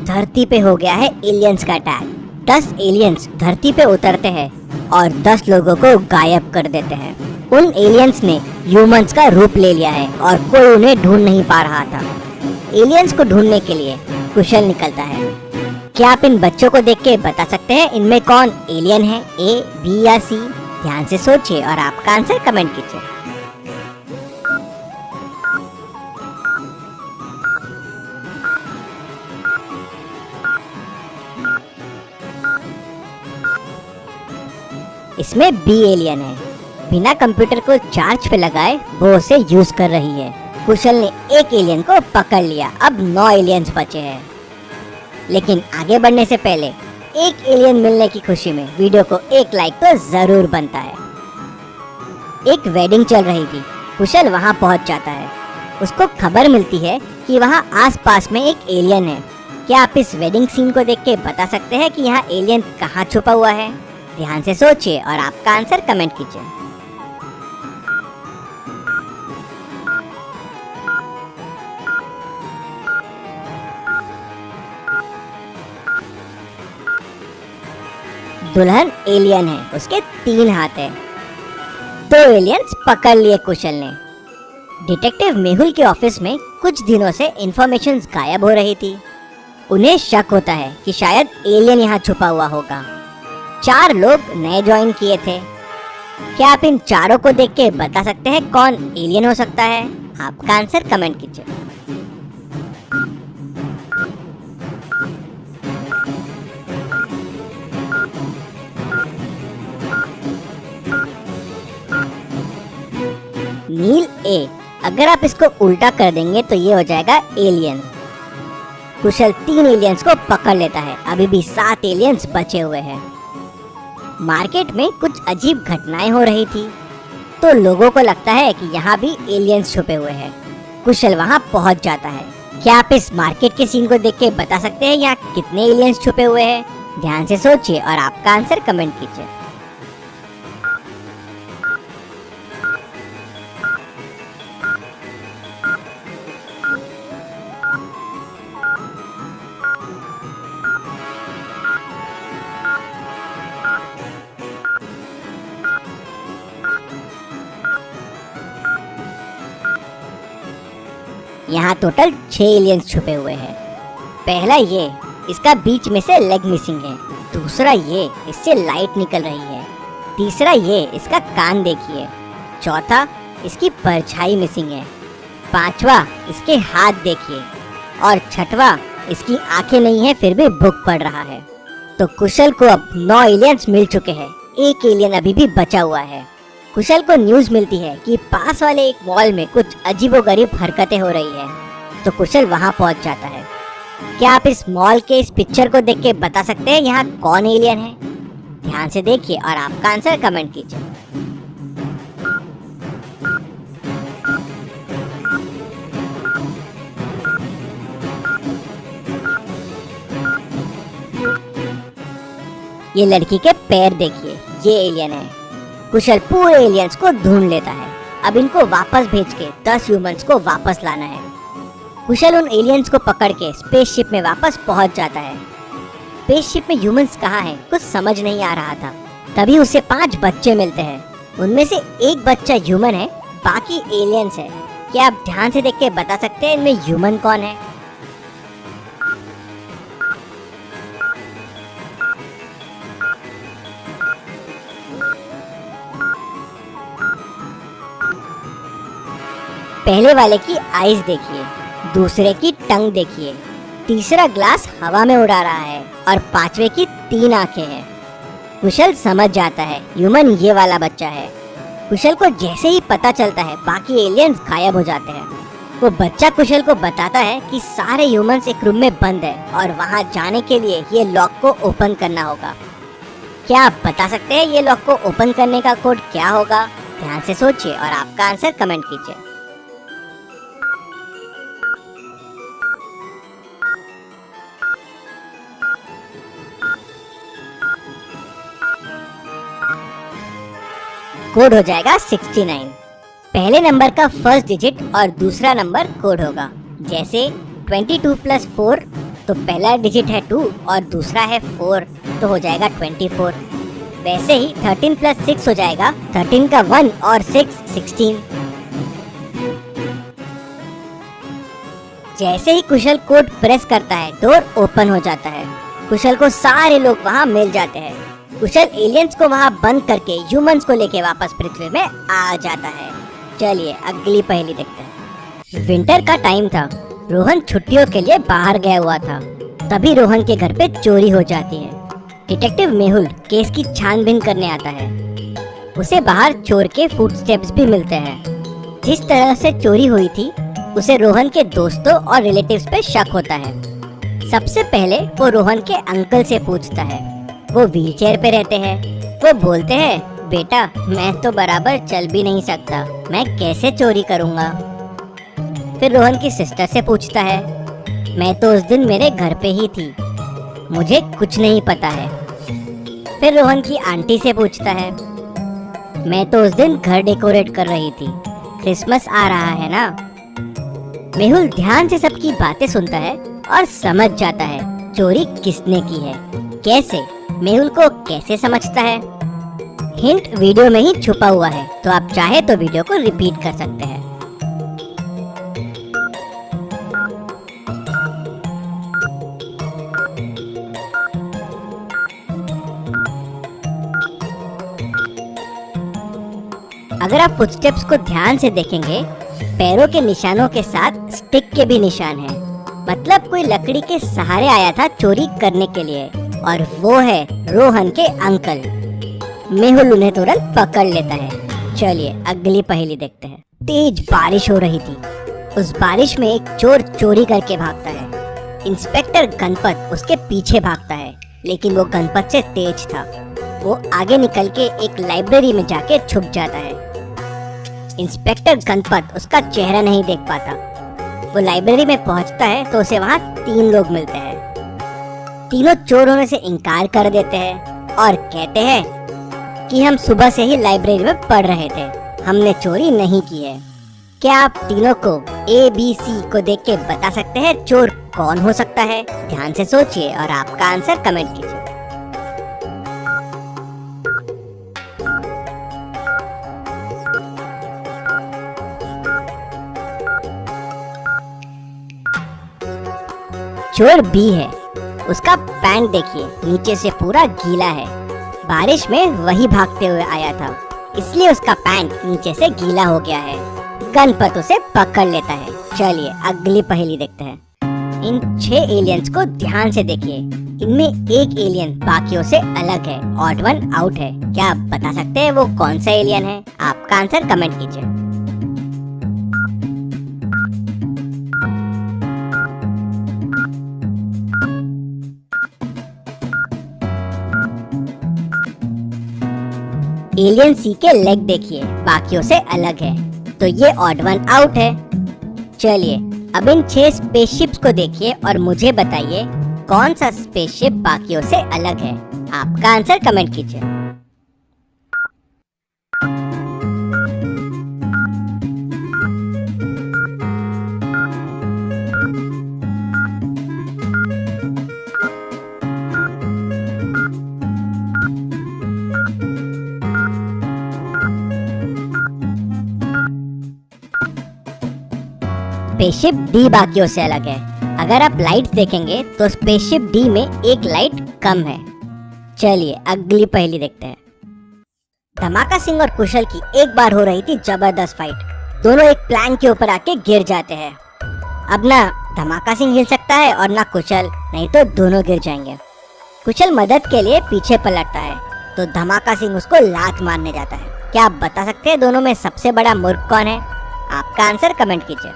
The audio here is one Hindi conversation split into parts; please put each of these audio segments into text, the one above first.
धरती पे हो गया है एलियंस का अटैक। 10 एलियंस धरती पे उतरते हैं और 10 लोगों को गायब कर देते हैं। उन एलियंस ने ह्यूमंस का रूप ले लिया है और कोई उन्हें ढूंढ नहीं पा रहा था। एलियंस को ढूंढने के लिए कुशल निकलता है। क्या आप इन बच्चों को देख के बता सकते हैं इनमें कौन एलियन है, ए, बी या सी? ध्यान से सोचिए और आपका आंसर कमेंट कीजिए। इसमें बी एलियन है। बिना कंप्यूटर को चार्ज पे लगाए वो उसे यूज कर रही है। कुशल ने एक एलियन को पकड़ लिया। अब 9 एलियंस बचे हैं। लेकिन आगे बढ़ने से पहले एक एलियन मिलने की खुशी में वीडियो को एक लाइक तो जरूर बनता है। एक वेडिंग चल रही थी। कुशल वहां पहुंच जाता है। उसको खबर मिलती है कि वहां आसपास में एक एलियन है। क्या आप इस वेडिंग सीन को देख के बता सकते हैं कि यहाँ एलियन कहाँ छुपा हुआ है? ध्यान से सोचिए और आपका आंसर कमेंट कीजिए। दुल्हन एलियन है। उसके 3 हाथ है। 2 एलियंस पकड़ लिए कुशल ने। डिटेक्टिव मेहुल के ऑफिस में कुछ दिनों से इंफॉर्मेशन गायब हो रही थी। उन्हें शक होता है कि शायद एलियन यहाँ छुपा हुआ होगा। 4 लोग नए ज्वाइन किए थे। क्या आप इन चारों को देख के बता सकते हैं कौन एलियन हो सकता है? आपका आंसर कमेंट कीजिए। नील ए। अगर आप इसको उल्टा कर देंगे तो ये हो जाएगा एलियन। कुशल 3 एलियंस को पकड़ लेता है। अभी भी 7 एलियंस बचे हुए हैं। मार्केट में कुछ अजीब घटनाएं हो रही थी तो लोगों को लगता है कि यहाँ भी एलियंस छुपे हुए हैं। कुशल वहाँ पहुँच जाता है। क्या आप इस मार्केट के सीन को देख के बता सकते हैं यहाँ कितने एलियंस छुपे हुए हैं? ध्यान से सोचिए और आपका आंसर कमेंट कीजिए। यहाँ टोटल 6 एलियंस छुपे हुए हैं। पहला ये, इसका बीच में से लेग मिसिंग है। दूसरा ये, इससे लाइट निकल रही है। तीसरा ये, इसका कान देखिए। चौथा, इसकी परछाई मिसिंग है। 5वां, इसके हाथ देखिए। और 6वां, इसकी आंखें नहीं है फिर भी भूख पड़ रहा है। तो कुशल को अब 9 एलियंस मिल चुके हैं। एक एलियन अभी भी बचा हुआ है। कुशल को न्यूज़ मिलती है कि पास वाले एक मॉल में कुछ अजीबोगरीब हरकतें हो रही है। तो कुशल वहां पहुंच जाता है। क्या आप इस मॉल के इस पिक्चर को देख के बता सकते हैं यहाँ कौन एलियन है? ध्यान से देखिए और आपका आंसर कमेंट कीजिए। ये लड़की के पैर देखिए, ये एलियन है। कुशल पूरे एलियंस को ढूंढ लेता है। अब इनको वापस भेज के 10 ह्यूमंस को वापस लाना है। कुशल उन एलियंस को पकड़ के स्पेसशिप में वापस पहुंच जाता है। स्पेसशिप में ह्यूमंस कहाँ हैं कुछ समझ नहीं आ रहा था। तभी उसे 5 बच्चे मिलते हैं। उनमें से एक बच्चा ह्यूमन है, बाकी एलियंस है। क्या आप ध्यान से देख के बता सकते हैं इनमें ह्यूमन कौन है? पहले वाले की आईज देखिए, दूसरे की टंग देखिए, तीसरा ग्लास हवा में उड़ा रहा है और 5वें की 3 आंखें हैं। कुशल समझ जाता है ह्यूमन ये वाला बच्चा है। कुशल को जैसे ही पता चलता है बाकी एलियंस गायब हो जाते हैं। वो बच्चा कुशल को बताता है कि सारे ह्यूमंस एक रूम में बंद है और वहां जाने के लिए ये लॉक को ओपन करना होगा। क्या आप बता सकते हैं ये लॉक को ओपन करने का कोड क्या होगा? ध्यान से सोचिए और आपका आंसर कमेंट कीजिए। कोड हो जाएगा 69। पहले नंबर का फर्स्ट डिजिट और दूसरा नंबर कोड होगा। जैसे 22 + 4 तो पहला डिजिट है 2 और दूसरा है 4, तो हो जाएगा 24। वैसे ही 13 + 6 हो जाएगा 13 का 1 और 6 16। जैसे ही कुशल कोड प्रेस करता है डोर ओपन हो जाता है। कुशल को सारे लोग वहाँ मिल जाते हैं। कुशल एलियंस को वहाँ बंद करके ह्यूमंस को लेके वापस पृथ्वी में आ जाता है। चलिए अगली पहेली देखते हैं। विंटर का टाइम था। रोहन छुट्टियों के लिए बाहर गया हुआ था। तभी रोहन के घर पे चोरी हो जाती है। डिटेक्टिव मेहुल केस की छानबीन करने आता है। उसे बाहर चोर के फुटस्टेप्स भी मिलते हैं। जिस तरह से चोरी हुई थी उसे रोहन के दोस्तों और रिलेटिव्स पे शक होता है। सबसे पहले वो रोहन के अंकल से पूछता है। वो व्हीलचेयर पे रहते हैं। वो बोलते हैं, बेटा मैं तो बराबर चल भी नहीं सकता, मैं कैसे चोरी करूँगा। फिर रोहन की सिस्टर से पूछता है, मैं तो उस दिन मेरे घर पे ही थी, मुझे कुछ नहीं पता है। फिर रोहन की आंटी से पूछता है, मैं तो उस दिन घर डेकोरेट कर रही थी, क्रिसमस आ रहा है ना। मेहुल ध्यान से सबकी बातें सुनता है और समझ जाता है चोरी किसने की है। कैसे? मेहुल को कैसे समझता है? हिंट वीडियो में ही छुपा हुआ है, तो आप चाहे तो वीडियो को रिपीट कर सकते हैं। अगर आप फुटस्टेप्स को ध्यान से देखेंगे, पैरों के निशानों के साथ स्टिक के भी निशान हैं। मतलब कोई लकड़ी के सहारे आया था चोरी करने के लिए, और वो है रोहन के अंकल। मेहुल उन्हें तुरंत पकड़ लेता है। चलिए अगली पहेली देखते हैं। तेज बारिश हो रही थी। उस बारिश में एक चोर चोरी करके भागता है। इंस्पेक्टर गणपत उसके पीछे भागता है, लेकिन वो गणपत से तेज था। वो आगे निकल के एक लाइब्रेरी में जाके छुप जाता है। इंस्पेक्टर गणपत उसका चेहरा नहीं देख पाता। वो लाइब्रेरी में पहुंचता है तो उसे वहाँ 3 लोग मिलते हैं। तीनों चोर होने से इनकार कर देते हैं और कहते हैं कि हम सुबह से ही लाइब्रेरी में पढ़ रहे थे, हमने चोरी नहीं की है। क्या आप तीनों को ABC को देख के बता सकते हैं चोर कौन हो सकता है? ध्यान से सोचिए और आपका आंसर कमेंट कीजिए। चोर B है। उसका पैंट देखिए, नीचे से पूरा गीला है। बारिश में वही भागते हुए आया था, इसलिए उसका पैंट नीचे से गीला हो गया है। गणपत उसे पकड़ लेता है। चलिए अगली पहेली देखते हैं। इन 6 एलियंस को ध्यान से देखिए। इनमें एक एलियन बाकियों से अलग है, ऑड वन आउट है। क्या आप बता सकते हैं वो कौन सा एलियन है? आपका आंसर कमेंट कीजिए। एलियन सी के लेग देखिए, बाकियों से अलग है, तो ये ऑड वन आउट है। चलिए अब इन 6 स्पेसशिप्स को देखिए और मुझे बताइए कौन सा स्पेसशिप बाकियों से अलग है। आपका आंसर कमेंट कीजिए। स्पेसशिप डी बाकियों से अलग है। अगर आप लाइट्स देखेंगे तो स्पेसशिप डी में एक लाइट कम है। चलिए अगली पहेली देखते हैं। धमाका सिंह और कुशल की एक बार हो रही थी जबरदस्त फाइट। दोनों एक प्लैंक के ऊपर आके गिर जाते हैं। अब ना धमाका सिंह हिल सकता है और ना कुशल, नहीं तो दोनों गिर जाएंगे। कुशल मदद के लिए पीछे पलटता है तो धमाका सिंह उसको लात मारने जाता है। क्या आप बता सकते हैं दोनों में सबसे बड़ा मूर्ख कौन है? आपका आंसर कमेंट कीजिए।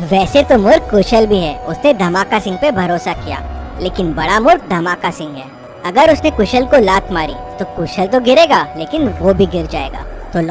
वैसे तो मूर्ख कुशल भी है, उसने धमाका सिंह पे भरोसा किया, लेकिन बड़ा मूर्ख धमाका सिंह है। अगर उसने कुशल को लात मारी तो कुशल तो गिरेगा, लेकिन वो भी गिर जाएगा।